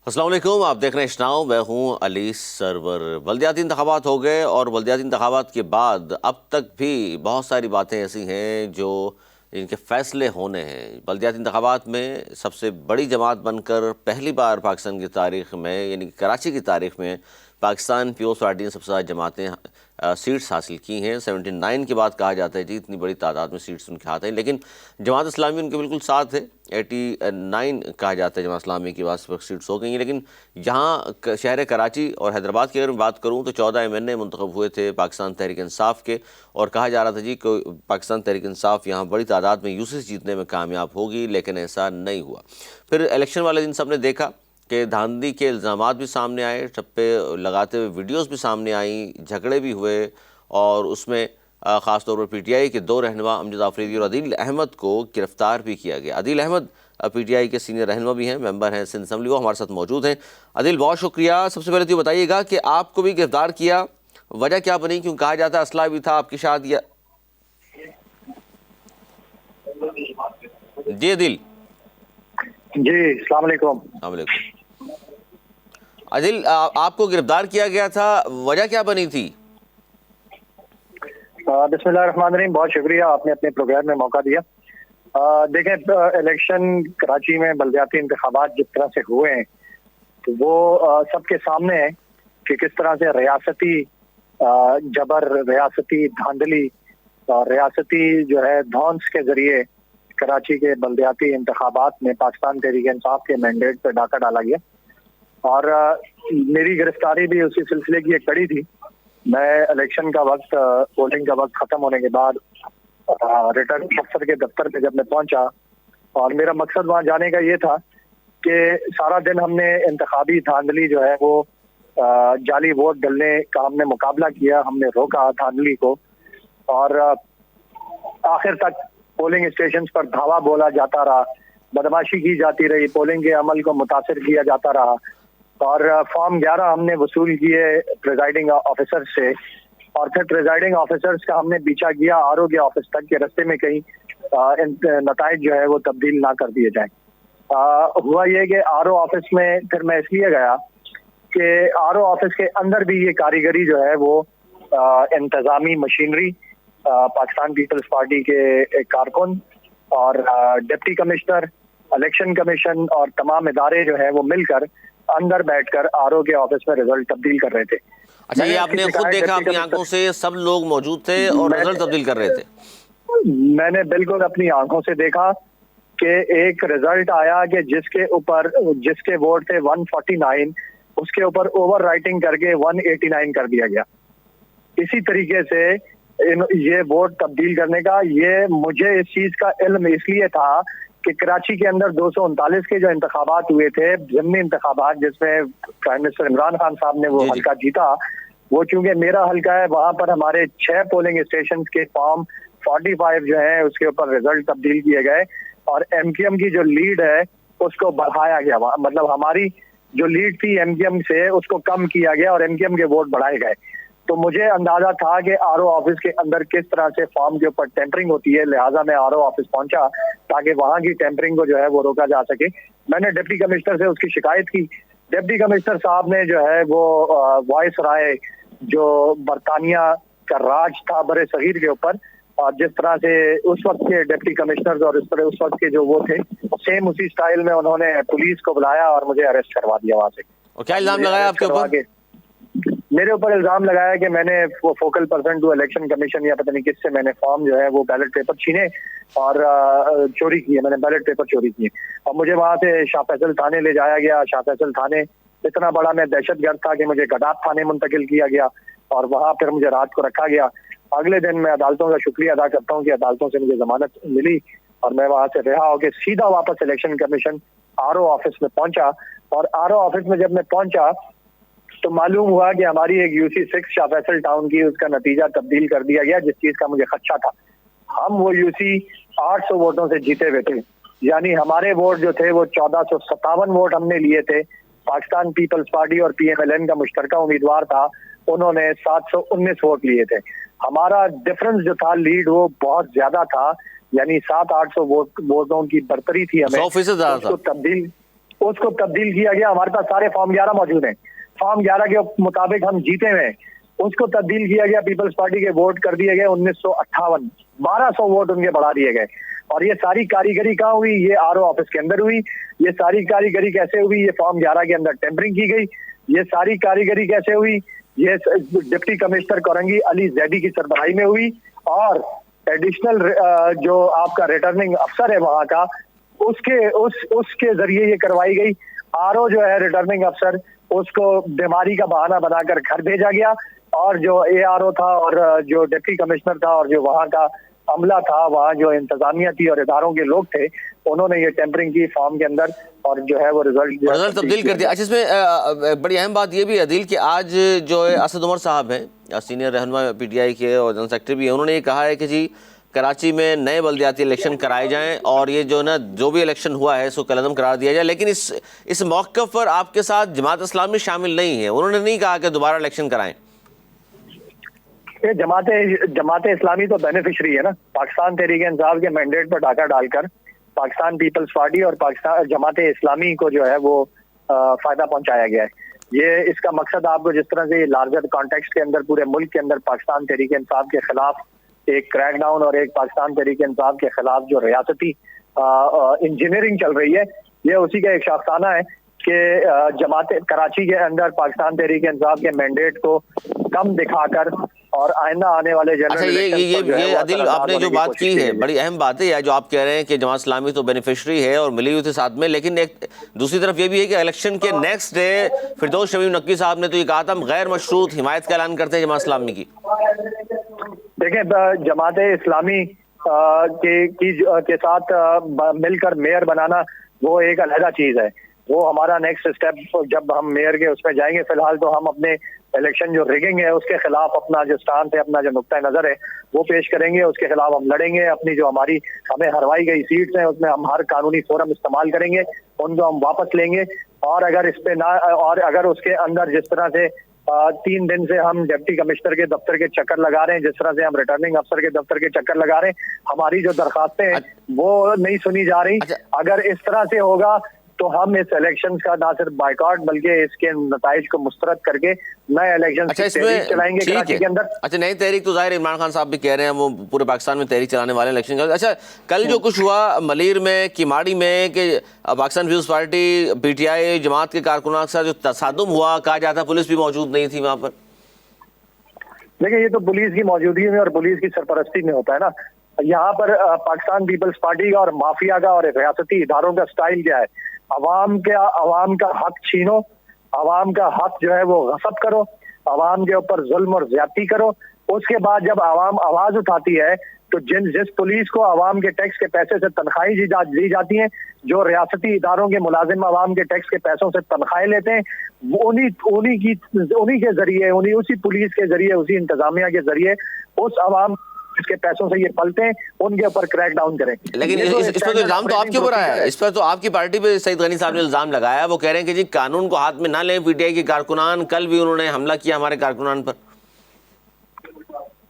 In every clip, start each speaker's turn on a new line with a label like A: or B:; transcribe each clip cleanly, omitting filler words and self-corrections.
A: अस्सलाम वालेकुम, आप देख रहे हैं इश्नाउ। मैं हूँ अली सरवर। बल्दियाती इंतखाबात हो गए और बल्दियाती इंतखाबात के बाद अब तक भी बहुत सारी बातें ऐसी हैं जो इनके फ़ैसले होने हैं। बल्दियाती इंतखाबात में सबसे बड़ी जमात बनकर पहली बार पाकिस्तान की तारीख़ में, यानी कराची की तारीख़ में, पाकिस्तान पीपल्स पार्टी ने सबसे ज़्यादा जमातें सीट्स हासिल की हैं। 79 के बाद कहा जाता है जी इतनी बड़ी तादाद में सीट्स उनके हाथ हैं, लेकिन जमात इस्लामी उनके बिल्कुल साथ है। 89 कहा जाता है जमात इस्लामी की बात सीट्स हो गई हैं। लेकिन यहाँ शहर कराची और हैदराबाद की अगर मैं बात करूँ तो 14 MNA मुंतखब हुए थे पाकिस्तान तहरीक इंसाफ के, और कहा जा रहा था जी कि पाकिस्तान तहरीक इंसाफ यहाँ बड़ी तादाद में यूसीसी जीतने में कामयाब होगी, लेकिन ऐसा नहीं हुआ। फिर इलेक्शन वाले दिन सबने देखा कि धांधली के इल्ज़ामात भी सामने आए, ठप्पे लगाते हुए वीडियोस भी सामने आई, झगड़े भी हुए, और उसमें ख़ास तौर पर PTI के दो रहनुमा अमजद आफरीदी और अदील अहमद को गिरफ़्तार भी किया गया। अदील अहमद PTI के सीनियर रहनुमा भी हैं, मेंबर हैं सिंध असम्बली, वो हमारे साथ मौजूद हैं। अदील, बहुत शुक्रिया। सबसे पहले तो बताइएगा कि आपको भी गिरफ़्तार किया, वजह क्या बनी? क्यों कहा जाता है असला भी था आपके साथ? या जी अदील।
B: जी अस्सलाम वालेकुम।
A: अदील, आपको गिरफ्तार किया गया था, वजह क्या बनी थी?
B: बिस्मिल्लाहिर्रहमानिर्रहीम, बहुत शुक्रिया, आपने अपने प्रोग्राम में मौका दिया। देखें, इलेक्शन कराची में बल्दियाती इंतखाबात जिस तरह से हुए हैं तो वो सबके सामने है कि किस तरह से रियासती जबर, रियासती धांधली और रियासती जो है धौंस के जरिए कराची के बल्दियाती इंतखाबात में पाकिस्तान तहरीक इंसाफ के मैंडेट पर डाका डाला गया। और मेरी गिरफ्तारी भी उसी सिलसिले की एक कड़ी थी। मैं इलेक्शन का वक्त, पोलिंग का वक्त खत्म होने के बाद रिटर्निंग अफसर के दफ्तर पे जब मैं पहुंचा, और मेरा मकसद वहां जाने का ये था कि सारा दिन हमने इंतखाबी धांधली जो है वो जाली वोट डलने का हमने मुकाबला किया, हमने रोका धांधली को, और आखिर तक पोलिंग स्टेशन पर धावा बोला जाता रहा, बदमाशी की जाती रही, पोलिंग के अमल को मुतासिर किया जाता रहा, और फॉर्म 11 हमने वसूल किए प्रिजाइडिंग ऑफिसर से, और फिर प्रिजाइडिंग ऑफिसर्स का हमने पीछा किया आरोग्य ऑफिस तक के रास्ते में कहीं नताइज जो है वो तब्दील ना कर दिए जाए। हुआ ये कि RO ऑफिस में फिर मैं इसलिए गया कि RO ऑफिस के अंदर भी ये कारीगरी जो है वो इंतजामी मशीनरी पाकिस्तान पीपल्स पार्टी के कारकुन और डिप्टी कमिश्नर, इलेक्शन कमीशन और तमाम इदारे जो है वो मिलकर अंदर बैठकर RO के ऑफिस में रिजल्ट तब्दील कर रहे थे।
A: अच्छा, ये आपने खुद देखा अपनी आंखों से? सब लोग मौजूद थे और रिजल्ट तब्दील कर रहे थे?
B: मैंने बिल्कुल अपनी आंखों से देखा कि एक रिजल्ट आया कि जिसके वोट थे 149, उसके ऊपर ओवर राइटिंग करके 189 कर दिया गया। इसी तरीके से ये वोट तब्दील करने का, ये मुझे इस चीज का इल्म इसलिए था कि कराची के अंदर 239 के जो इंतखाबात हुए थे, ज़िमनी इंतखाबात, जिसमें प्राइम मिनिस्टर इमरान खान साहब ने वो हल्का जीता, वो चूंकि मेरा हल्का है, वहां पर हमारे 6 पोलिंग स्टेशन के फॉर्म 45 जो है उसके ऊपर रिजल्ट तब्दील किए गए, और MQM की जो लीड है उसको बढ़ाया गया। मतलब हमारी जो लीड थी MQM से उसको कम किया गया और MQM के वोट बढ़ाए गए। तो मुझे अंदाजा था कि RO ऑफिस के अंदर किस तरह से फॉर्म के ऊपर टेम्परिंग होती है, लिहाजा मैं RO ऑफिस पहुंचा ताकि वहां की टेम्परिंग को जो है वो रोका जा सके। मैंने डिप्टी कमिश्नर से उसकी शिकायत की। डिप्टी कमिश्नर साहब ने जो है वो वॉइस राय, जो बरतानिया का राज था बड़े सगीर के ऊपर, और जिस तरह से उस वक्त के डिप्टी कमिश्नर और इस तरह उस वक्त के जो वो थे, सेम उसी स्टाइल में उन्होंने पुलिस को बुलाया और मुझे अरेस्ट करवा दिया वहां से।
A: और क्या इल्जाम लगाया आपके ऊपर?
B: मेरे ऊपर इल्जाम लगाया कि मैंने वो focal person to election commission या पता नहीं किससे मैंने फॉर्म जो है वो बैलेट पेपर छीने और चोरी किए, मैंने बैलेट पेपर चोरी किए, और मुझे वहां से शाह फैसल थाने ले जाया गया। शाह फैसल थाने इतना बड़ा मैं दहशतगर्द था कि मुझे गडाफ थाने मुंतकिल किया गया, और वहां फिर मुझे रात को रखा गया। अगले दिन मैं अदालतों का शुक्रिया अदा करता हूँ कि अदालतों से मुझे जमानत मिली, और मैं वहां से रिहा होकर सीधा वापस इलेक्शन कमीशन RO ऑफिस में पहुंचा। और RO ऑफिस में जब मैं पहुंचा तो मालूम हुआ कि हमारी एक UC6 शाह फैसल टाउन की, उसका नतीजा तब्दील कर दिया गया, जिस चीज का मुझे खदशा था। हम वो UC 800 वोटों से जीते हुए थे, यानी हमारे वोट जो थे वो 1457 वोट हमने लिए थे। पाकिस्तान पीपल्स पार्टी और PMLN का मुश्तरका उम्मीदवार था, उन्होंने 719 वोट लिए थे। हमारा डिफरेंस जो था, लीड, वो बहुत ज्यादा था, यानी 700-800 वोटों की बढ़तरी थी हमें।
A: 100% ज्यादा था।
B: उसको तब्दील किया गया। हमारे पास सारे फॉर्म 11 मौजूद हैं, फॉर्म 11 के मुताबिक हम जीते हुए हैं। उसको तब्दील किया गया, पीपल्स पार्टी के वोट कर दिए गए 1958, 1200 वोट उनके बढ़ा दिए गए। और ये सारी कारीगरी कहाँ हुई? ये आरओ ऑफिस के अंदर हुई। ये सारी कारीगरी कैसे हुई? ये फॉर्म 11 के अंदर टेम्परिंग की गई। ये सारी कारीगरी कैसे हुई? ये डिप्टी कमिश्नर कोरंगी अली जैदी की सरबराही में हुई। और एडिशनल जो आपका रिटर्निंग अफसर है वहां का, उसके जरिए ये करवाई गई। आरओ जो है रिटर्निंग अफसर, उसको बीमारी का बहाना बनाकर घर भेजा गया। और जो एआरओ था और जो डिप्टी कमिश्नर था और जो वहां का अमला था, वहां जो इंतजामिया थी और इदारों के लोग थे, उन्होंने ये टेम्परिंग की फॉर्म के अंदर और जो है वो रिजल्ट
A: तब्दील कर दिया। अच्छा, इसमें बड़ी अहम बात ये भी है दिल कि आज जो है असद उमर साहब हैं, सीनियर रहनुमा पीटीआई के और जनरल सेक्रेटरी भी हैं, उन्होंने ये कहा है कि जी कराची में नए बल्दियाती इलेक्शन कराए जाएं और ये जो ना जो भी इलेक्शन हुआ है इसको कलअदम करार दिया जाए। लेकिन इस मौक़िफ़ पर आपके साथ जमात इस्लामी शामिल नहीं है। उन्होंने नहीं कहा कि दोबारा इलेक्शन कराएं।
B: ये जमात इस्लामी तो बेनिफिशरी है ना, पाकिस्तान तहरीक इंसाफ के मैंडेट पर डाका डालकर पाकिस्तान पीपल्स पार्टी और पाकिस्तान जमात इस्लामी को जो है वो फायदा पहुंचाया गया है। ये इसका मकसद आपको जिस तरह से लार्जर कॉन्टेक्स्ट के अंदर पूरे मुल्क के अंदर पाकिस्तान तहरीक इंसाफ के खिलाफ एक क्रैकडाउन और एक पाकिस्तान तहरीक इंसाफ के खिलाफ जो रियासती इंजीनियरिंग चल रही है, ये उसी का एक शाखसाना है कि जमात कराची के अंदर पाकिस्तान तहरीक इंसाफ के मैंडेट को कम दिखाकर और आइंदा आने वाले जनरल
A: अच्छा, ये अदिल आपने जो बात की है बड़ी अहम बात है, जो आप कह रहे हैं कि जमात इस्लामी तो बेनिफिशरी है और मिली हुई थी साथ में, लेकिन एक दूसरी तरफ ये भी है कि इलेक्शन के नेक्स्ट डे फिरदौस शमीम नक्वी साहब ने तो ये कहा था हम गैर मशरूत हिमायत का ऐलान करते हैं जमात इस्लामी की।
B: देखिए, जमात इस्लामी के साथ मिलकर मेयर बनाना वो एक अलग चीज है। वो हमारा नेक्स्ट स्टेप जब हम मेयर के उसमें जाएंगे। फिलहाल तो हम अपने इलेक्शन जो रिगिंग है उसके खिलाफ अपना जो स्टांस है, अपना जो नुक्ता नजर है वो पेश करेंगे। उसके खिलाफ हम लड़ेंगे। अपनी जो हमारी हमें हरवाई गई सीट्स हैं उसमें हम हर कानूनी फोरम इस्तेमाल करेंगे, उनको हम वापस लेंगे। और अगर इस पे ना, और अगर उसके अंदर जिस तरह से 3 दिन से हम डिप्टी कमिश्नर के दफ्तर के चक्कर लगा रहे हैं, जिस तरह से हम रिटर्निंग अफसर के दफ्तर के चक्कर लगा रहे हैं, हमारी जो दरखास्तें हैं वो नहीं सुनी जा रही। अगर इस तरह से होगा तो हम इस इलेक्शन का ना सिर्फ बाइकआउट बल्कि इसके नताइज को मुस्तरद करके नए इलेक्शन चलाएंगे कराची के अंदर।
A: अच्छा, नई तहरीक तो जाहिर इमरान खान साहब भी कह रहे हैं वो पूरे पाकिस्तान में तहरीक चलाने वाले इलेक्शन का। अच्छा, कल जो कुछ हुआ मलीर में, किमाड़ी में, कि पाकिस्तान पीपल्स पार्टी पीटीआई जमात के कारकुनान के साथ जो तसादुम हुआ, कहा जाता पुलिस भी मौजूद नहीं थी वहां पर।
B: देखिए, ये तो पुलिस की मौजूदगी में और पुलिस की सरपरस्ती में होता है ना। यहाँ पर पाकिस्तान पीपल्स पार्टी का और माफिया का और रियासती इदारों का स्टाइल क्या है? अवाम का हक छीनो, अवाम का हक जो है वो गसब करो, अवाम के ऊपर जुल्म और ज्यादती करो। उसके बाद जब अवाम आवाज उठाती है तो जिस पुलिस को अवाम के टैक्स के पैसे से तनख्वाहें दी जाती हैं, जो रियासती इदारों के मुलाजिम अवाम के टैक्स के पैसों से तनख्वाहें लेते हैं, उन्हीं के जरिए, उसी पुलिस के जरिए, उसी इंतजामिया के जरिए उस अवाम इसके पैसों से ये पलते हैं, उनके ऊपर क्रैक डाउन करें।
A: लेकिन इस पर तो इल्जाम तो आपके ऊपर आया है। इस पर तो आपकी पार्टी पे सईद गनी साहब ने इल्जाम लगाया। वो कह रहे हैं कि जी कानून को हाथ में ना लें पीटीआई के कारकुनान। कल भी उन्होंने हमला किया हमारे कारकुनान पर।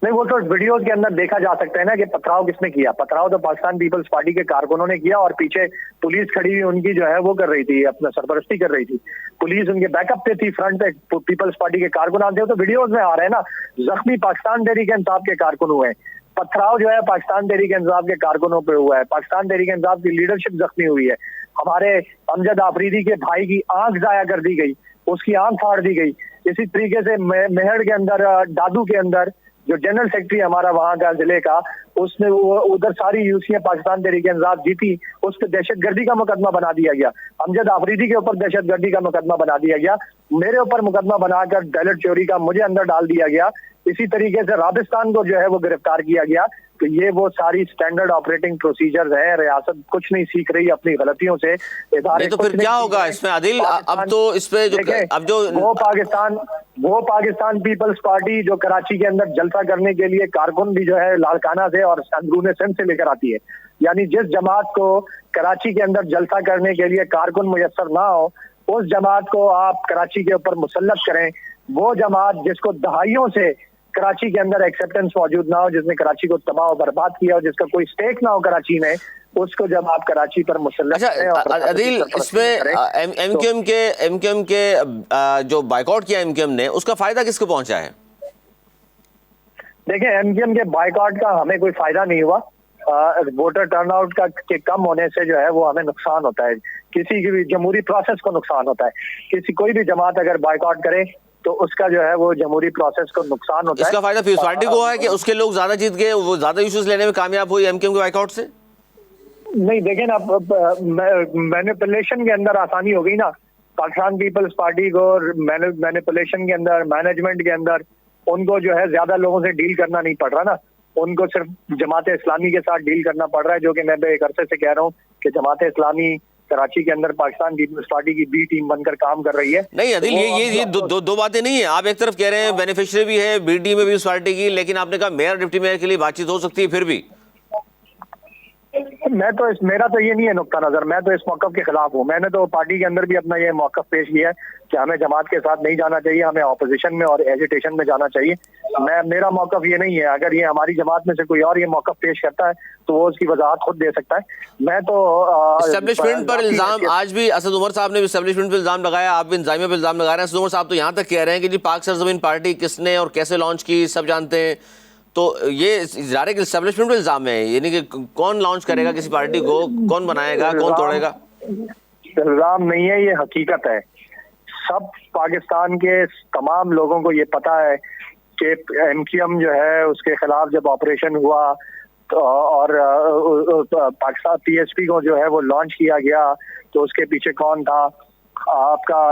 B: नहीं, वो तो वीडियोस के अंदर देखा जा सकता है ना कि पथराव किसने किया। पथराव तो पाकिस्तान पीपल्स पार्टी के कारकुनों ने किया और पीछे पुलिस खड़ी हुई उनकी जो है वो कर रही थी, अपना सरपरस्ती कर रही थी। पुलिस उनके बैकअप पे थी, फ्रंट पे पीपल्स पार्टी के कारकुनान थे। तो वीडियोस में आ रहे हैं ना, जख्मी पाकिस्तान तहरीक इंसाफ के कारकुन हुए हैं। पथराव जो है पाकिस्तान तहरीक इंसाफ के कारकुनों पे हुआ है। पाकिस्तान तहरीक इंसाफ की लीडरशिप जख्मी हुई है। हमारे अमजद आफरीदी के भाई की आंख जाया कर दी गई, उसकी आंख फाड़ दी गई। इसी तरीके से मेहड़ के अंदर, दादू के अंदर जो जनरल सेक्रेटरी हमारा वहां का जिले का, उसने उधर सारी यूसीएं पाकिस्तान तहरीक इंसाफ जीती, उस पर दहशतगर्दी का मुकदमा बना दिया गया। अमजद आफरीदी के ऊपर दहशतगर्दी का मुकदमा बना दिया गया। मेरे ऊपर मुकदमा बनाकर बैलेट चोरी का मुझे अंदर डाल दिया गया। इसी तरीके से राबिस्तान को जो है वो गिरफ्तार किया गया। तो ये वो सारी स्टैंडर्ड ऑपरेटिंग प्रोसीजर्स है। रियासत कुछ नहीं सीख रही अपनी गलतियों से। इदारे
A: तो फिर क्या होगा इसमें आदिल? अब तो इस पे जो वो पाकिस्तान पीपल्स पार्टी जो कराची के अंदर जलसा करने के लिए कारकुन भी जो है लाड़काना से और अंदरूनी सिंध से लेकर आती है। यानी जिस जमात को कराची के अंदर जलसा करने के लिए कारकुन मुयस्सर ना हो, उस जमात को आप कराची के ऊपर मुसल्लत करें। वो जमात जिसको दहाइयों से कराची के अंदर एक्सेप्टेंस मौजूद ना हो, जिसने कराची को तबाह और बर्बाद किया हो, जिसका कोई स्टेक ना हो कराची में,
B: उसको जब आप कराची पर मुसल्लत
A: अच्छा
B: करें और
A: अदील, इसमें एमक्यूएम के जो बाइकआउट किया एमक्यूएम ने, उसका फायदा किसको पहुंचा है?
B: देखिए, एमक्यूएम के बाइकआउट का हमें कोई फायदा नहीं हुआ। वोटर टर्नआउट का के कम होने से जो है वो हमें नुकसान होता है, किसी की भी जमहूरी प्रोसेस को नुकसान होता है। कोई भी जमात अगर बाइकआउट करे तो उसका जो है वो जमहूरी प्रोसेस को नुकसान होता है।
A: इसका फायदा पीपल्स पार्टी को है कि उसके लोग ज्यादा जीत गए, वो ज्यादा इश्यूज लेने में कामयाब हुई एमक्यूएम के बाइकआउट से?
B: नहीं, देखें ना, मैनिपुलेशन के अंदर आसानी हो गई ना पाकिस्तान पीपल्स पार्टी को। मैनिपुलेशन के अंदर, मैनेजमेंट के अंदर उनको जो है ज्यादा लोगों से डील करना नहीं पड़ रहा ना, उनको सिर्फ जमात इस्लामी के साथ डील करना पड़ रहा है, जो कि मैं एक अरसे से कह रहा हूँ कि जमात इस्लामी कराची के अंदर पाकिस्तान पीपल्स पार्टी की बी टीम बनकर काम कर रही है।
A: नहीं अदिल, ये दो बातें नहीं है। आप एक तरफ कह रहे हैं बेनिफिशियरी भी है बी टीम में भी उस पार्टी की, लेकिन आपने कहा मेयर डिप्टी मेयर के लिए बातचीत हो सकती है। फिर भी
B: मेरा तो ये नहीं है नुक्ता नजर, मैं तो इस मौकफ के खिलाफ हूँ। मैंने तो पार्टी के अंदर भी अपना ये मौकफ पेश किया है कि हमें जमात के साथ नहीं जाना चाहिए, हमें ऑपोजिशन में और एजिटेशन में जाना चाहिए। मेरा मौकफ ये नहीं है। अगर ये हमारी जमात में से कोई और ये मौकफ पेश करता है तो वो उसकी वजाहत खुद दे सकता है। मैं तो
A: एस्टेब्लिशमेंट पर इल्जाम, आज भी असद उमर साहब ने भी एस्टेब्लिशमेंट पर इल्जाम लगाया, आप भी इंतजामिया पर इल्जाम लगा रहे हैं। असद उमर साहब तो यहाँ तक कह रहे हैं कि जी पाक सरजमीन पार्टी किसने और कैसे लॉन्च की सब जानते हैं। तो ये डायरेक्ट एस्टेब्लिशमेंट पे इल्जाम है, यानी कि कौन लॉन्च करेगा किसी पार्टी को, कौन बनाएगा, कौन तोड़ेगा?
B: इल्जाम नहीं है, ये हकीकत है। सब पाकिस्तान के तमाम लोगों को ये पता है कि एमक्यूएम जो है उसके खिलाफ जब ऑपरेशन हुआ तो और पाकिस्तान पीएसपी को जो है वो लॉन्च किया गया तो उसके पीछे कौन था। आपका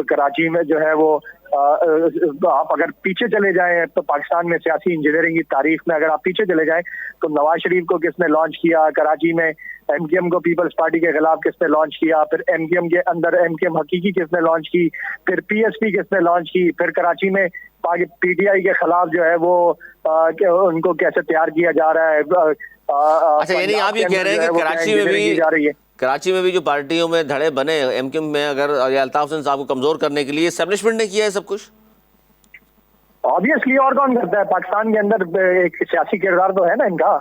B: कराची में जो है वो आप अगर पीछे चले जाएं तो पाकिस्तान में सियासी इंजीनियरिंग की तारीख में अगर आप पीछे चले जाएं तो नवाज शरीफ को किसने लॉन्च किया, कराची में एमक्यूएम को पीपल्स पार्टी के खिलाफ किसने लॉन्च किया, फिर एमक्यूएम के अंदर एमक्यूएम हकीकी किसने लॉन्च की, फिर पीएसपी किसने लॉन्च की, फिर कराची में पीटीआई के खिलाफ जो है वो उनको कैसे तैयार किया जा रहा है।
A: अच्छा, यानी आप ये कह रहे हैं कि कराची में भी जो पार्टियों में धड़े बने एमक्यूएम में, अगर अल्ताफ हुसैन साहब को कमजोर करने के लिए एस्टेब्लिशमेंट ने किया है सब कुछ?
B: ऑब्वियसली, और कौन करता है? पाकिस्तान के अंदर एक सियासी किरदार तो है ना इनका।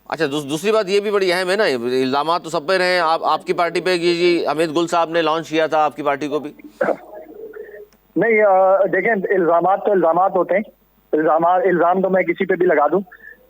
A: अच्छा, दूसरी बात ये भी बड़ी अहम है ना, इल्जाम तो सब पे रहे। आपकी पार्टी पे जी हमीद गुल साहब ने लॉन्च किया था, आपकी पार्टी को भी
B: नहीं। देखें, इल्जामात तो इल्जामात होते हैं। इल्जाम तो मैं किसी पे भी लगा दूं।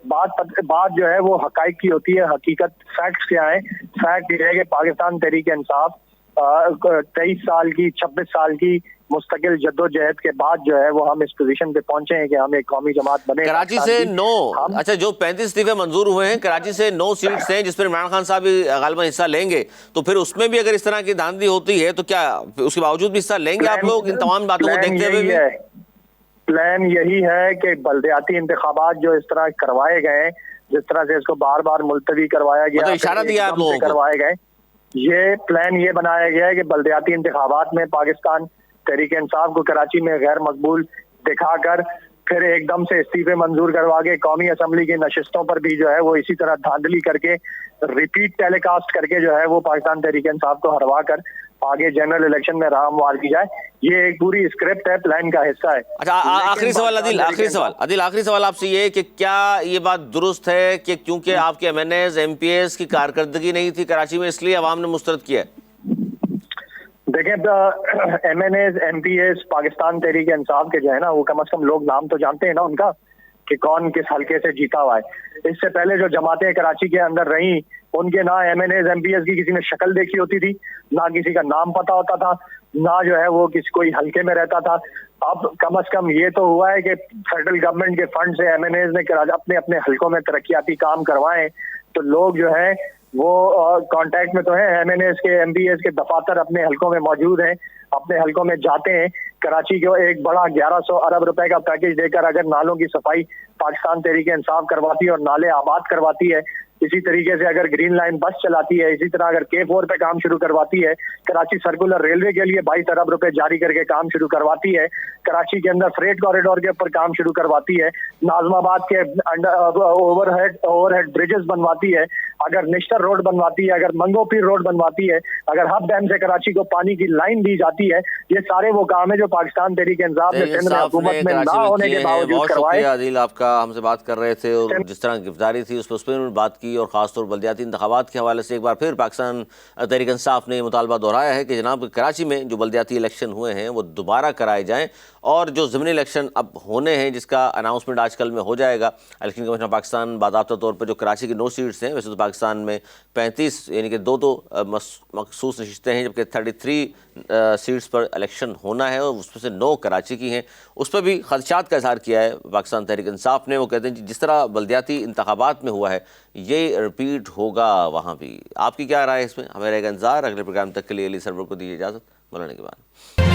B: बात जो है वो हकाइक की होती है। हकीकत फैक्ट्स क्या है? फैक्ट ये है कि पाकिस्तान तहरीक इंसाफ 23 साल की 26 साल की मुस्तकिल जद्दोजहद के बाद जो है वो हम इस पोजीशन पे पहुंचे हैं कि हम एक कौमी जमात बने।
A: कराची से 9 अच्छा, जो 35 इस्तीफे मंजूर हुए हैं, कराची से 9 सीट्स हैं जिसमें इमरान खान साहब भी गालिबा हिस्सा लेंगे। तो फिर उसमें भी अगर इस तरह की धांधली होती है तो क्या उसके बावजूद भी हिस्सा लेंगे आप लोग इन तमाम बातों को देखते हुए?
B: प्लान यही है कि बल्दियाती इंतखाबात जो इस तरह करवाए गए, जिस तरह से इसको बार बार मुलतवी करवाया गया,
A: मतलब इशारा दिया आप लोगों को
B: करवाए गए, ये प्लान ये बनाया गया है कि बल्दियाती इंतखाबात में पाकिस्तान तहरीक इंसाफ को कराची में गैर मकबूल दिखाकर फिर एकदम से इस्तीफे मंजूर करवा के कौमी असम्बली की नशिस्तों पर भी जो है वो इसी तरह धांधली करके रिपीट टेलीकास्ट करके जो है वो पाकिस्तान तहरीक इंसाफ को हरवा कर आगे जनरल इलेक्शन में राह हमवार की जाए। ये एक पूरी स्क्रिप्ट है, प्लान का हिस्सा है।
A: अच्छा, आखिरी सवाल अदिल, आखिरी सवाल आपसे ये कि क्या ये बात दुरुस्त है कि क्योंकि आपके एमएनएस एमपीएस की कारकर्दगी नहीं थी कराची में इसलिए अवाम ने मुस्तरद किया है?
B: देखिए, एमएनएस एमपीएस पाकिस्तान तहरीक इंसाफ के जो है ना वो कम से कम लोग नाम तो जानते हैं ना उनका कि कौन किस हल्के से जीता हुआ है। इससे पहले जो जमातें कराची के अंदर रही उनके ना एमएनएस एमपीएस की किसी ने शक्ल देखी होती थी, ना किसी का नाम पता होता था, ना जो है वो किसी कोई हल्के में रहता था। अब कम से कम ये तो हुआ है कि फेडरल गवर्नमेंट के फंड से एमएनएस ने अपने अपने हल्कों में तरक्याती काम करवाए, तो लोग जो है वो कांटेक्ट में तो है। एमएनएस के एमपीएस के दफातर अपने हल्कों में मौजूद हैं, अपने हल्कों में जाते हैं। कराची को एक बड़ा 1100 अरब रुपए का पैकेज देकर अगर नालों की सफाई पाकिस्तान तहरीक इंसाफ करवाती है और नाले आबाद करवाती है, इसी तरीके से अगर ग्रीन लाइन बस चलाती है, इसी तरह अगर K4 पे काम शुरू करवाती है, कराची सर्कुलर रेलवे के लिए 22 अरब रुपए जारी करके काम शुरू करवाती है, कराची के अंदर फ्रेट कॉरिडोर के ऊपर काम शुरू करवाती है, नाजमाबाद के ओवरहेड ब्रिजेस बनवाती है, अगर निश्तर रोड बनवाती है, अगर मंगोपीर रोड बनवाती है, अगर हब डैम से कराची को पानी की लाइन दी जाती है, ये सारे वो काम है जो पाकिस्तान तहरीक इंसाफ ने सिंध में हुकूमत में ना होने के बावजूद
A: बहुत
B: करवाए।
A: शुक्रिया आदिल, आपका हमसे बात कर रहे थे और जिस तरह गिरफ्तारी थी उस पर बात की, और खासतौर पर बल्दियाती इंतखाबात के हवाले से एक बार फिर पाकिस्तान तहरीक इंसाफ ने मुतालबा दोहराया है कि जनाब कराची में जो बल्दियाती इलेक्शन हुए हैं वो दोबारा कराए जाएँ, और जो ज़मीनी इलेक्शन अब होने हैं जिसका अनाउंसमेंट आजकल में हो जाएगा। इलेक्शन कमीशन ऑफ पाकिस्तान बाकायदा तौर पर जो कराची की 9 सीट्स हैं, वैसे तो पाकिस्तान में 35 यानी कि 2 मखसूस नशिस्तें हैं, जबकि 33 सीट्स पर इलेक्शन होना है और उसमें से 9 कराची की हैं। उस पर भी खदशात का इजहार किया है पाकिस्तान तहरीक इंसाफ ने। वो कहते हैं जिस तरह बल्दियाती इंतखाबात में हुआ है ये रिपीट होगा वहाँ भी। आपकी क्या राय है इसमें? हमें रहेगा इंतजार। अगले प्रोग्राम तक के लिए अली सरवर को दीजिए इजाज़त। मौलाना के बाद।